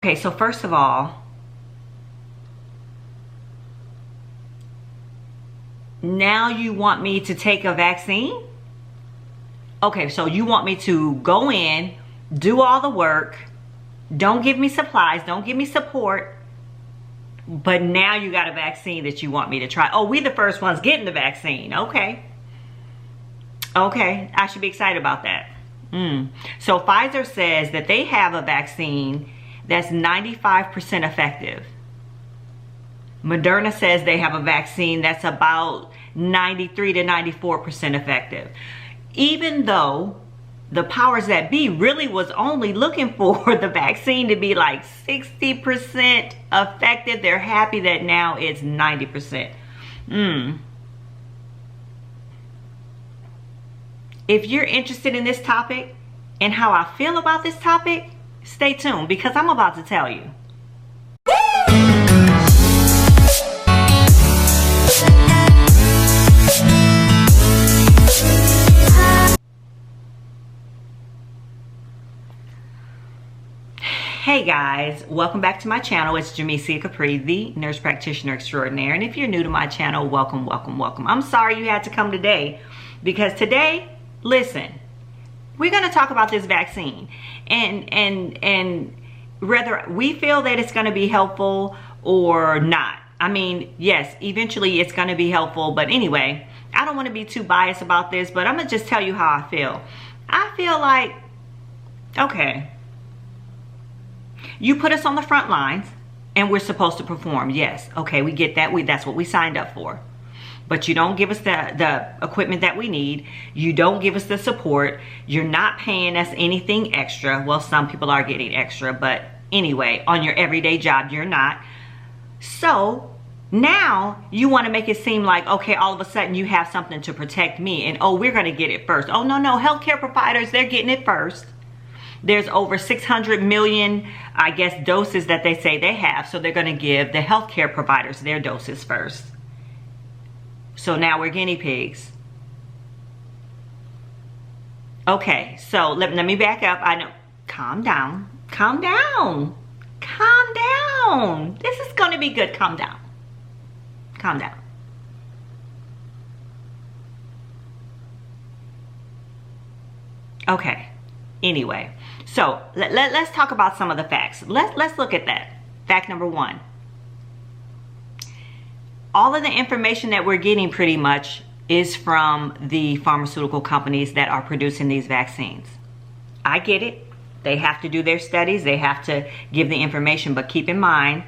Okay, so first of all, now you want me to take a vaccine? Okay, so you want me to go in, do all the work, don't give me supplies, don't give me support, but now you got a vaccine that you want me to try. Oh, we the first ones getting the vaccine. Okay. Okay, I should be excited about that. So Pfizer says that they have a vaccine that's 95% effective. Moderna says they have a vaccine that's about 93 to 94% effective. Even though the powers that be really was only looking for the vaccine to be like 60% effective, they're happy that now it's 90%. If you're interested in this topic and how I feel about this topic, stay tuned because I'm about to tell you. Hey guys, welcome back to my channel. It's Jamesia Capri, the nurse practitioner extraordinaire. And if you're new to my channel, welcome, welcome, welcome. I'm sorry you had to come today because today, listen, we're going to talk about this vaccine and whether we feel that it's going to be helpful or not. I mean, yes, eventually it's going to be helpful. But anyway, I don't want to be too biased about this, but I'm going to just tell you how I feel. I feel like, okay, you put us on the front lines and we're supposed to perform. Yes, okay, we get that. That's what we signed up for. But you don't give us the equipment that we need. You don't give us the support. You're not paying us anything extra. Well, some people are getting extra, but anyway, on your everyday job, you're not. So now you want to make it seem like, okay, all of a sudden you have something to protect me and oh, we're going to get it first. Oh, no, healthcare providers, they're getting it first. There's over 600 million, I guess, doses that they say they have. So they're going to give the healthcare providers their doses first. So now we're guinea pigs. Okay, so let me back up. I know. Calm down. Calm down. Calm down. This is going to be good. Calm down. Calm down. Okay. Anyway, so let's talk about some of the facts. Let's look at that. Fact number one. All of the information that we're getting pretty much is from the pharmaceutical companies that are producing these vaccines. I get it. They have to do their studies. They have to give the information. But keep in mind,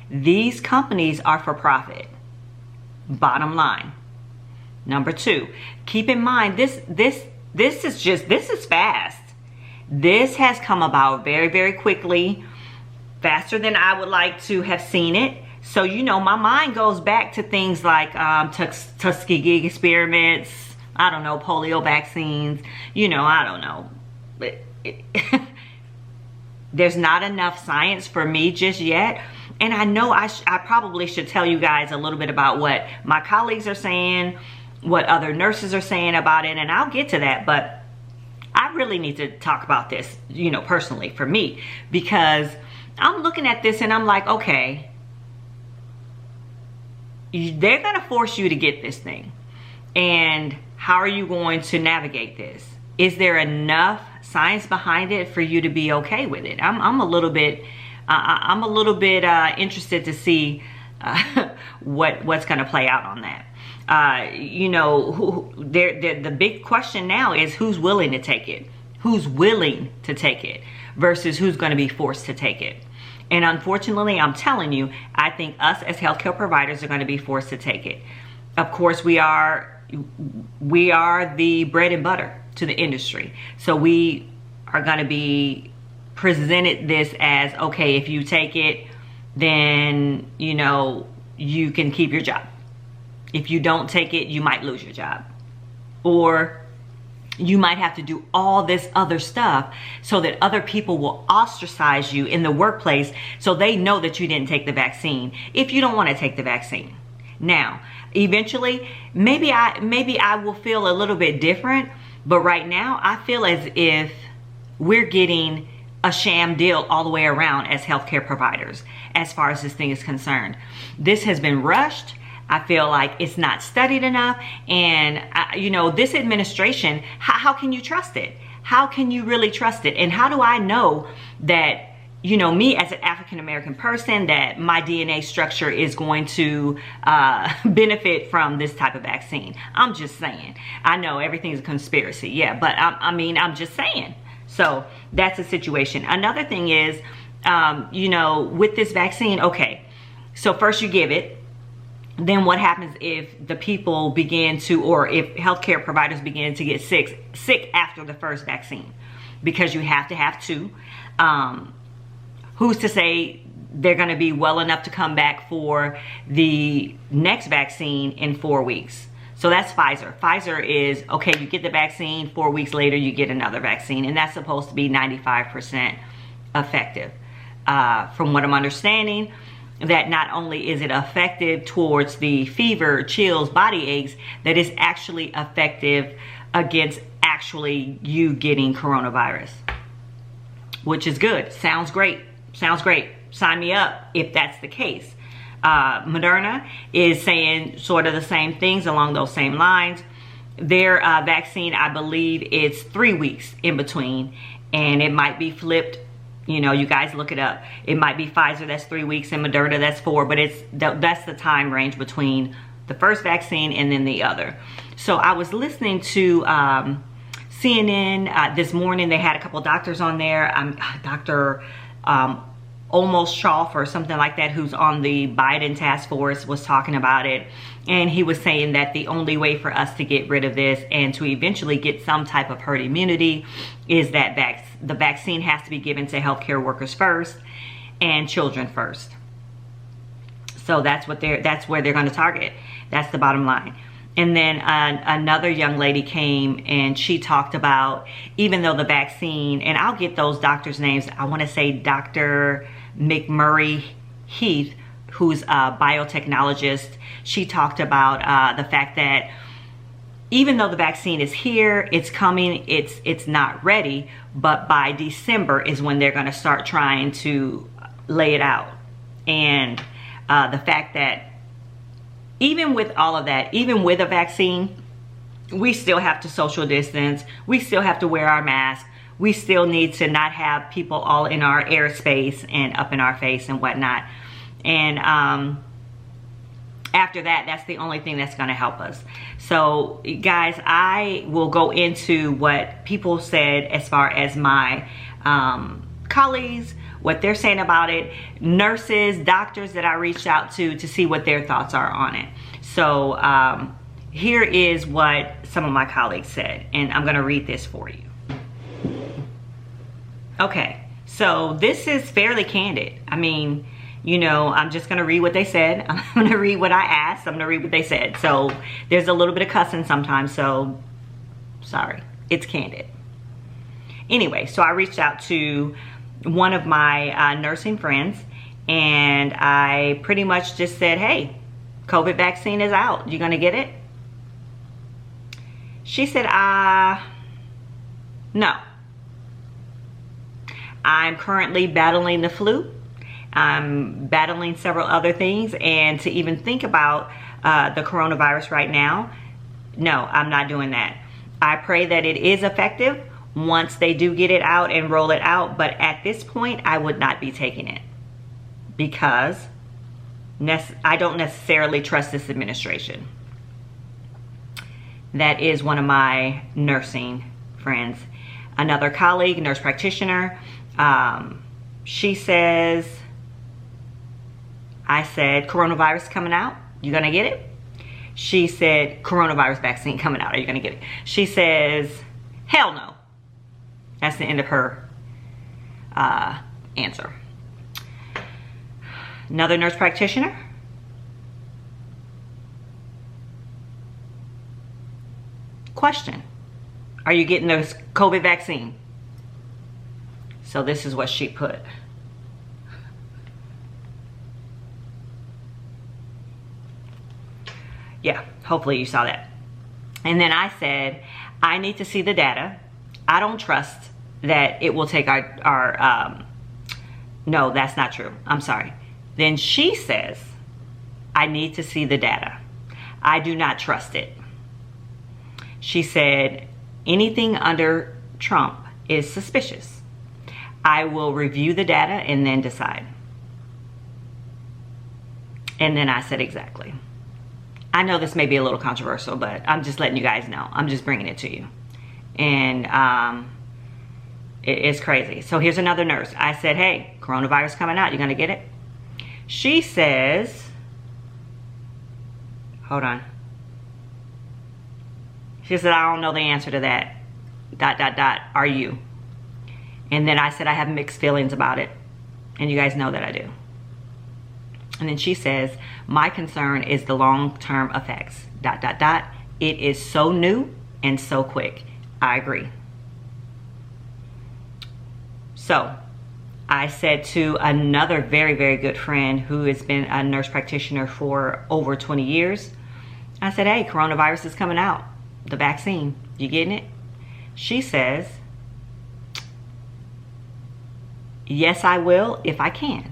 these companies are for profit. Bottom line. Number two, keep in mind, this is fast. This has come about very, very quickly, faster than I would like to have seen it. So, you know, my mind goes back to things like Tuskegee experiments, I don't know, polio vaccines, you know, I don't know. But there's not enough science for me just yet. And I know I probably should tell you guys a little bit about what my colleagues are saying, what other nurses are saying about it, and I'll get to that. But I really need to talk about this, you know, personally for me, because I'm looking at this and I'm like, okay, they're going to force you to get this thing. And how are you going to navigate this? Is there enough science behind it for you to be okay with it? I'm a little bit interested to see what's going to play out on that. You know, the big question now is who's willing to take it? Who's willing to take it versus who's going to be forced to take it? And unfortunately, I'm telling you, I think us as healthcare providers are going to be forced to take it. Of course, we are the bread and butter to the industry. So we are going to be presented this as, okay, if you take it, then, you know, you can keep your job. If you don't take it, you might lose your job. Or you might have to do all this other stuff so that other people will ostracize you in the workplace so they know that you didn't take the vaccine if you don't want to take the vaccine. Now, eventually, maybe I will feel a little bit different, but right now I feel as if we're getting a sham deal all the way around as healthcare providers as far as this thing is concerned. This has been rushed. I feel like it's not studied enough. And, you know, this administration, how can you trust it? How can you really trust it? And how do I know that, you know, me as an African-American person, that my DNA structure is going to benefit from this type of vaccine? I'm just saying. I know everything's a conspiracy, yeah, but I mean, I'm just saying. So that's the situation. Another thing is, you know, with this vaccine, okay, so first you give it. Then what happens if the people begin to, or if healthcare providers begin to get sick after the first vaccine? Because you have to have two. Who's to say they're going to be well enough to come back for the next vaccine in 4 weeks? So that's Pfizer. Pfizer is, okay, you get the vaccine, 4 weeks later you get another vaccine, and that's supposed to be 95% effective. From what I'm understanding, that not only is it effective towards the fever, chills, body aches, that it's actually effective against actually you getting coronavirus, which is good. Sounds great. Sounds great. Sign me up if that's the case. Moderna is saying sort of the same things along those same lines. Their vaccine, I believe it's 3 weeks in between, and it might be flipped. You know, you guys look it up. It might be Pfizer, that's 3 weeks, and Moderna, that's 4, but that's the time range between the first vaccine and then the other. So I was listening to CNN this morning. They had a couple doctors on there. Dr. Almost Schauf or something like that, who's on the Biden task force, was talking about it. And he was saying that the only way for us to get rid of this and to eventually get some type of herd immunity is that the vaccine has to be given to healthcare workers first and children first. So that's where they're going to target. That's the bottom line. And then another young lady came and she talked about, even though the vaccine, and I'll get those doctors' names, I want to say Dr. McMurray Heath, who's a biotechnologist. She talked about the fact that even though the vaccine is here, it's coming, it's not ready, but by December is when they're going to start trying to lay it out. And the fact that even with all of that, even with a vaccine, we still have to social distance. We still have to wear our mask. We still need to not have people all in our airspace and up in our face and whatnot. And after that, that's the only thing that's going to help us. So guys, I will go into what people said as far as my colleagues, what they're saying about it, nurses, doctors that I reached out to see what their thoughts are on it. So here is what some of my colleagues said, and I'm going to read this for you. Okay, so this is fairly candid. I mean, you know, I'm just going to read what they said. I'm going to read what I asked. I'm going to read what they said. So there's a little bit of cussing sometimes, so sorry. It's candid. Anyway, so I reached out to one of my nursing friends, and I pretty much just said, hey, COVID vaccine is out. You going to get it? She said, no. I'm currently battling the flu. I'm battling several other things, and to even think about the coronavirus right now, no, I'm not doing that. I pray that it is effective once they do get it out and roll it out, but at this point, I would not be taking it because I don't necessarily trust this administration. That is one of my nursing friends. Another colleague, nurse practitioner, she says, I said, coronavirus coming out, you gonna get it? She said, coronavirus vaccine coming out, are you gonna get it? She says, hell no. That's the end of her answer. Another nurse practitioner. Question, are you getting the COVID vaccine? So this is what she put. Yeah, hopefully you saw that. And then I said, I need to see the data. I don't trust that it will take no, that's not true. I'm sorry. Then she says, I need to see the data. I do not trust it. She said, anything under Trump is suspicious. I will review the data and then decide. And then I said, exactly. I know this may be a little controversial, but I'm just letting you guys know. I'm just bringing it to you. And it's crazy. So here's another nurse. I said, hey, coronavirus coming out. You gonna get it? She says, hold on. She said, I don't know the answer to that. ... Are you? And then I said, I have mixed feelings about it. And you guys know that I do. And then she says, my concern is the long-term effects. ... It is so new and so quick. I agree. So I said to another very, very good friend who has been a nurse practitioner for over 20 years, I said, hey, coronavirus is coming out. The vaccine, you getting it? She says, yes, I will if I can.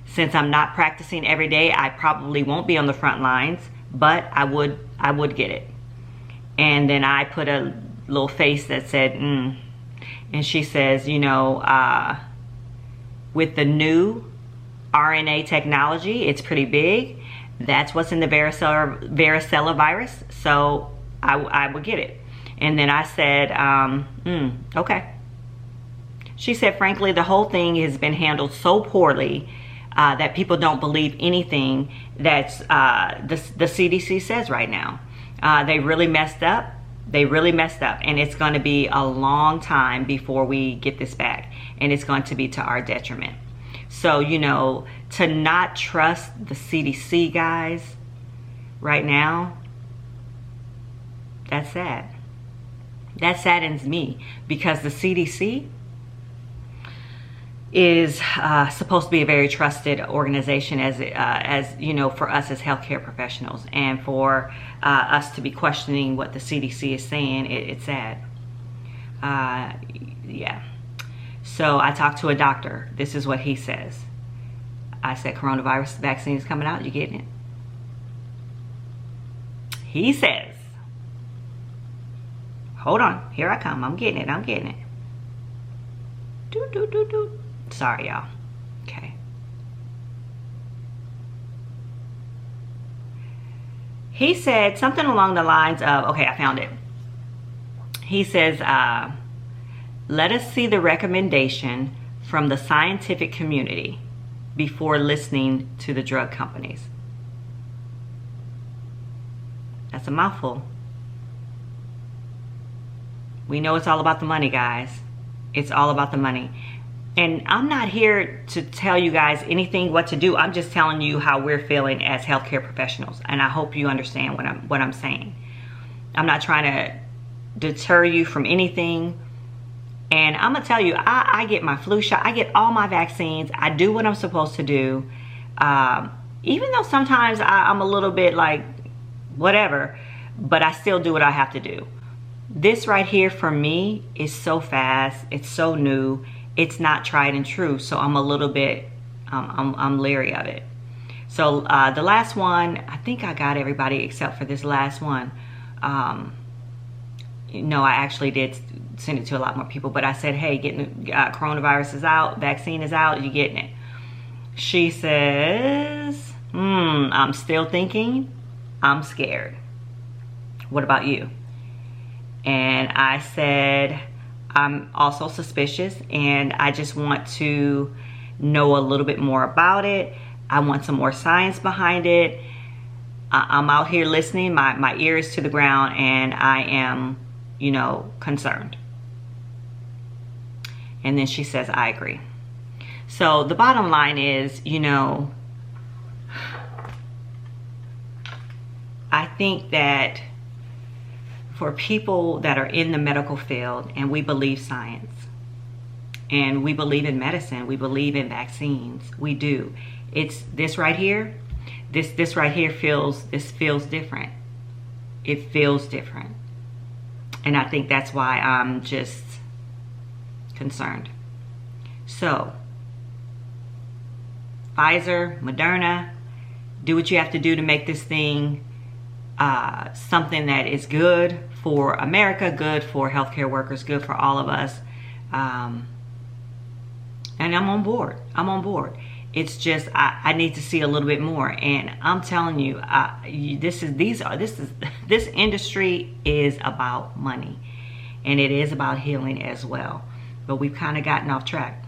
Since I'm not practicing every day, I probably won't be on the front lines, but I would get it. And then I put a little face that said, And she says, you know, with the new RNA technology, it's pretty big. That's what's in the varicella virus. So I would get it. And then I said, okay. She said, frankly, the whole thing has been handled so poorly that people don't believe anything that the CDC says right now. They really messed up. They really messed up, and it's going to be a long time before we get this back, and it's going to be to our detriment. So, you know, to not trust the CDC, guys, right now, that's sad. That saddens me, because the CDC is supposed to be a very trusted organization as you know, for us as healthcare professionals, and for us to be questioning what the CDC is saying, it's sad. Yeah. So I talked to a doctor. This is what he says. I said, coronavirus vaccine is coming out. You getting it? He says, hold on. Here I come. I'm getting it. I'm getting it. Doot, doot, doot, doot. Sorry, y'all. Okay. He said something along the lines of, okay, I found it. He says, let us see the recommendation from the scientific community before listening to the drug companies. That's a mouthful. We know it's all about the money, guys. It's all about the money. And I'm not here to tell you guys anything what to do. I'm just telling you how we're feeling as healthcare professionals. And I hope you understand what I'm saying. I'm not trying to deter you from anything. And I'm gonna tell you, I get my flu shot. I get all my vaccines. I do what I'm supposed to do. Even though sometimes I'm a little bit like, whatever, but I still do what I have to do. This right here for me is so fast. It's so new. It's not tried and true, so I'm a little bit, I'm leery of it. So the last one, I think I got everybody except for this last one. No, I actually did send it to a lot more people, but I said, hey, getting coronavirus is out, vaccine is out, you getting it? She says, I'm still thinking, I'm scared. What about you? And I said, I'm also suspicious, and I just want to know a little bit more about it. I want some more science behind it. I'm out here listening, my ear is to the ground, and I am, you know, concerned. And then she says, I agree. So the bottom line is, you know, I think that for people that are in the medical field, and we believe science, and we believe in medicine, we believe in vaccines, we do. It's this right here, this right here feels different. It feels different. And I think that's why I'm just concerned. So, Pfizer, Moderna, do what you have to do to make this thing something that is good for America, good for healthcare workers, good for all of us. And I'm on board. I'm on board. It's just I need to see a little bit more, and I'm telling you, this industry is about money, and it is about healing as well. But we've kind of gotten off track.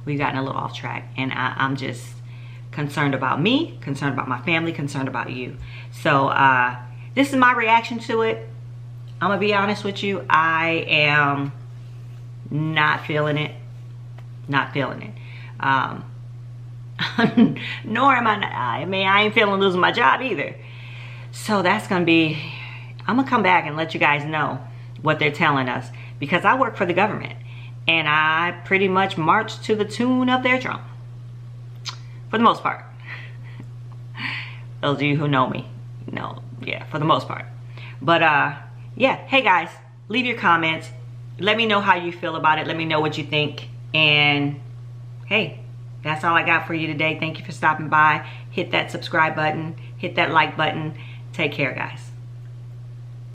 We've gotten a little off track, and I'm just concerned about me, concerned about my family, concerned about you. So this is my reaction to it. I'm gonna be honest with you. I am not feeling it. Not feeling it. Nor am I ain't feeling losing my job either. So that's gonna be, I'm gonna come back and let you guys know what they're telling us, because I work for the government and I pretty much march to the tune of their drum for the most part. Those of you who know me know, yeah, for the most part. But yeah, hey guys, leave your comments, let me know how you feel about it, let me know what you think. And hey, that's all I got for you today. Thank you for stopping by. Hit that subscribe button, hit that like button. Take care, guys.